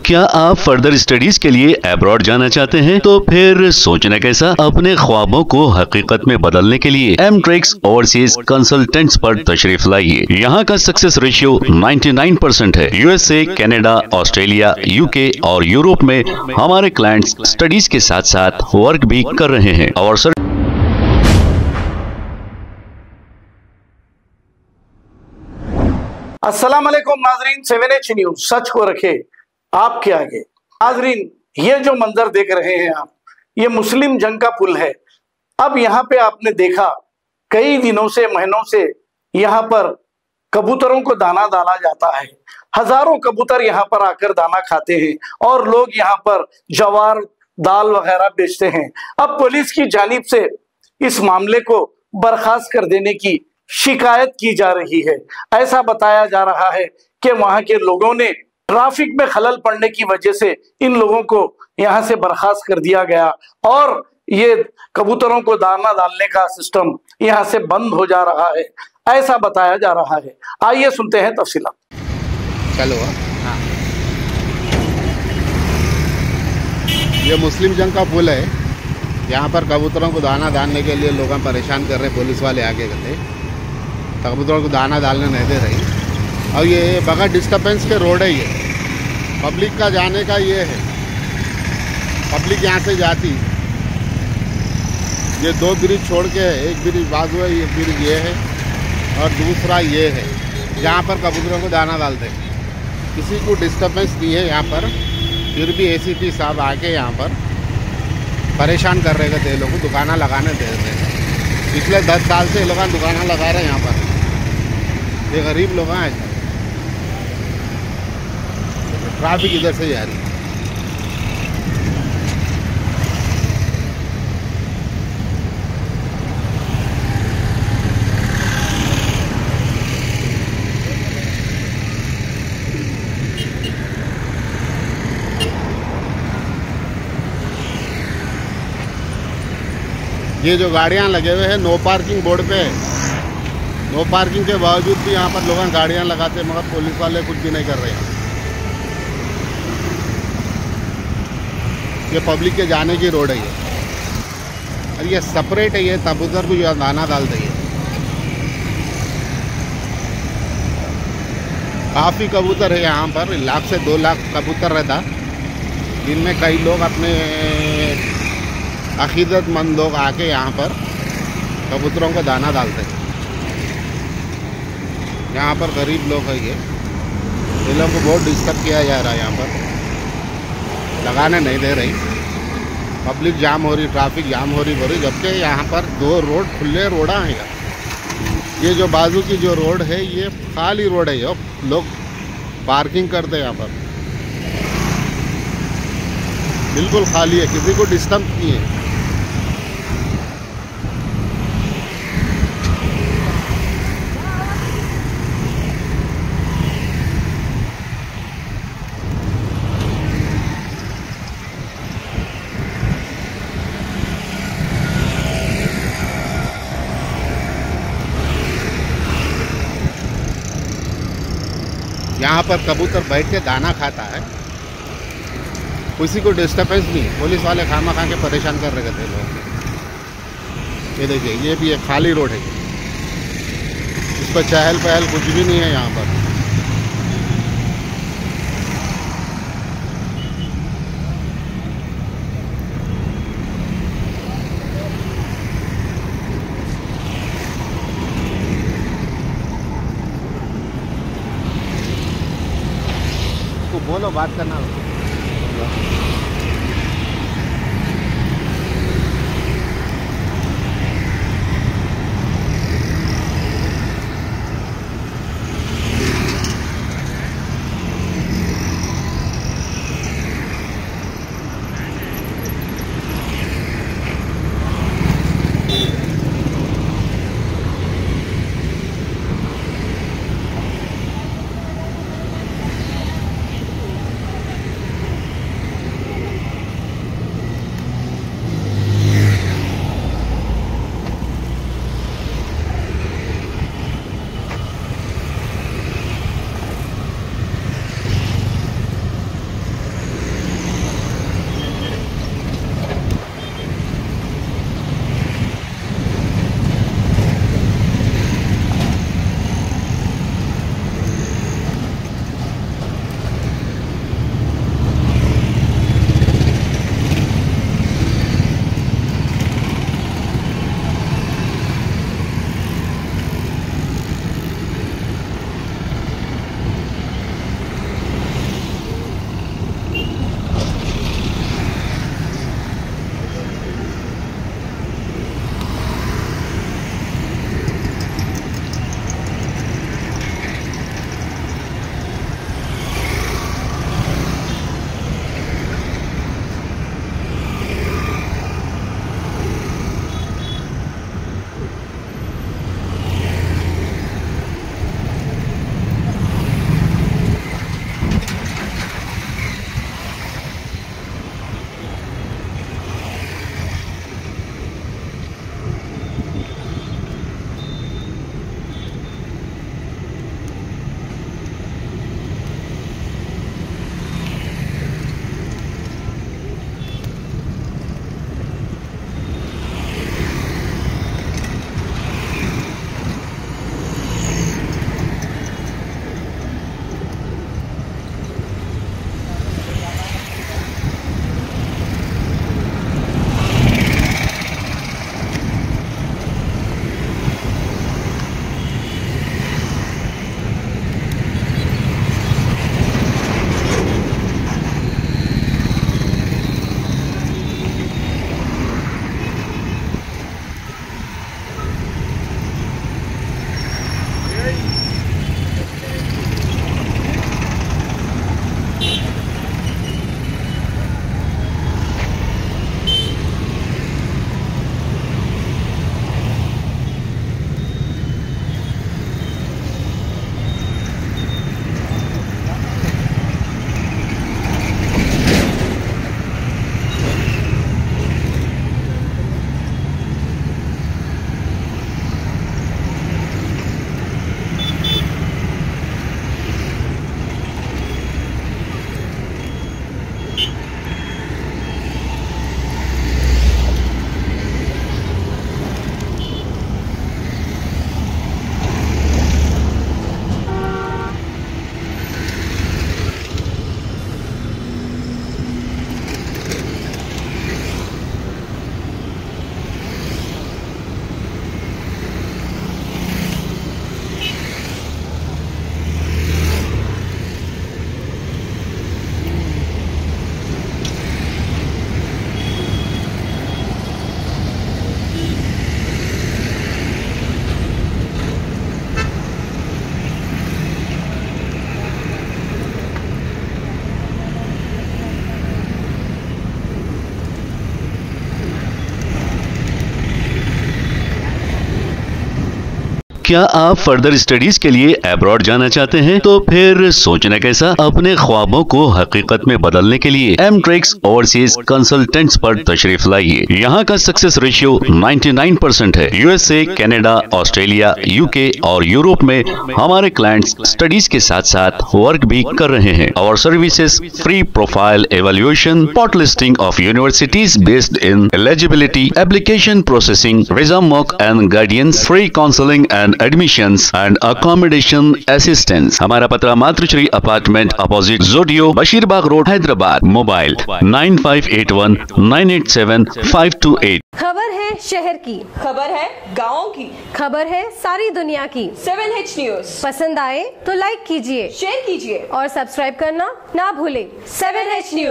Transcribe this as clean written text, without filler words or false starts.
क्या आप further studies के लिए अब्रॉड जाना चाहते हैं? तो फिर सोचना कैसा, अपने ख्वाबों को हकीकत में बदलने के लिए एमट्रिक्स ओवरसीज कंसल्टेंट्स पर तशरीफ लाइए। यहाँ का सक्सेस रेशियो 99% है। यूएसए, कनाडा, ऑस्ट्रेलिया, यूके और यूरोप में हमारे क्लाइंट्स स्टडीज के साथ साथ वर्क भी कर रहे हैं और अस्सलाम वालेकुम नाजरीन, 7H न्यूज सच को रखे आपके आगे। नाजरीन, ये जो मंजर देख रहे हैं आप, ये मुस्लिम जंग का पुल है। अब यहाँ पे आपने देखा कई दिनों से, महीनों से यहाँ पर कबूतरों को दाना डाला जाता है। हजारों कबूतर यहाँ पर आकर दाना खाते हैं और लोग यहाँ पर जवार, दाल वगैरह बेचते हैं। अब पुलिस की जानिब से इस मामले को बर्खास्त कर देने की शिकायत की जा रही है। ऐसा बताया जा रहा है कि वहां के लोगों ने ट्रैफिक में खलल पड़ने की वजह से इन लोगों को यहां से बर्खास्त कर दिया गया और ये कबूतरों को दाना डालने का सिस्टम यहां से बंद हो जा रहा है, ऐसा बताया जा रहा है। आइए सुनते हैं तफसीलात। चलो हाँ, ये मुस्लिम जंग का पुल है। यहाँ पर कबूतरों को दाना डालने के लिए लोग परेशान कर रहे, पुलिस वाले आगे गए, कबूतरों को दाना डालने नहीं दे रही। और ये बगैर डिस्टर्बेंस के रोड है, ये पब्लिक का जाने का ये है। पब्लिक यहाँ से जाती, ये दो ब्रिज छोड़ के है, एक ब्रिज बाजू है, ये ब्रिज ये है और दूसरा ये है, जहाँ पर कबूतरों को दाना डालते हैं। किसी को डिस्टर्बेंस नहीं है यहाँ पर। फिर भी एसीपी साहब आके यहाँ पर परेशान कर रहे थे लोगों को, दुकाना लगाने दे रहे हैं। पिछले 10 साल से लोग दुकाना लगा रहे हैं यहाँ पर। ये गरीब लोग हैं, ट्रैफिक इधर से जा रही है। ये जो गाड़ियाँ लगे हुए हैं नो पार्किंग बोर्ड पे, नो पार्किंग के बावजूद भी यहाँ पर लोग गाड़ियाँ लगाते हैं, मगर पुलिस वाले कुछ भी नहीं कर रहे हैं। ये पब्लिक के जाने की रोड है ये, और ये सेपरेट है। ये कबूतर को दाना डाल देंगे। काफ़ी कबूतर है यहाँ पर, 1 लाख से 2 लाख कबूतर रहता। इनमें कई लोग अपने अकीदतमंद लोग आके यहाँ पर कबूतरों को दाना डालते हैं। यहाँ पर गरीब लोग है, ये लोगों को बहुत डिस्टर्ब किया जा रहा है। यहाँ पर लगाने नहीं दे रही, पब्लिक जाम हो रही, ट्रैफिक जाम हो रही, जबकि यहाँ पर 2 रोड खुले रोड़ा है। ये जो बाजू की जो रोड है ये खाली रोड है, ये लोग पार्किंग करते हैं यहाँ पर, बिल्कुल खाली है, किसी को डिस्टर्ब नहीं है। यहाँ पर कबूतर बैठ के दाना खाता है, किसी को डिस्टर्बेंस नहीं। पुलिस वाले खामा खा के परेशान कर रहे थे लोग। ये देखिए, ये भी एक खाली रोड है, इस पर चहल पहल कुछ भी नहीं है यहाँ पर। बोलो, बात करना। क्या आप फर्दर स्टडीज के लिए अब्रॉड जाना चाहते हैं? तो फिर सोचना कैसा, अपने ख्वाबों को हकीकत में बदलने के लिए एमट्रिक्स ओवरसीज कंसल्टेंट्स पर तशरीफ लाइए। यहाँ का सक्सेस रेशियो 99% है। यूएसए, कनाडा, ऑस्ट्रेलिया, यूके और यूरोप में हमारे क्लाइंट्स स्टडीज के साथ साथ वर्क भी कर रहे हैं। और services free profile evaluation, spot listing of universities based in eligibility, application processing, visa mock and guidance, free counseling and admissions and accommodation assistance। हमारा पता मातृश्री अपार्टमेंट अपोजिट जोडियो, बशीरबाग रोड, हैदराबाद। मोबाइल 9581987528। खबर है शहर की, खबर है गाँव की, खबर है सारी दुनिया की। 7H न्यूज पसंद आए तो लाइक कीजिए, शेयर कीजिए और सब्सक्राइब करना ना भूलें। 7H news.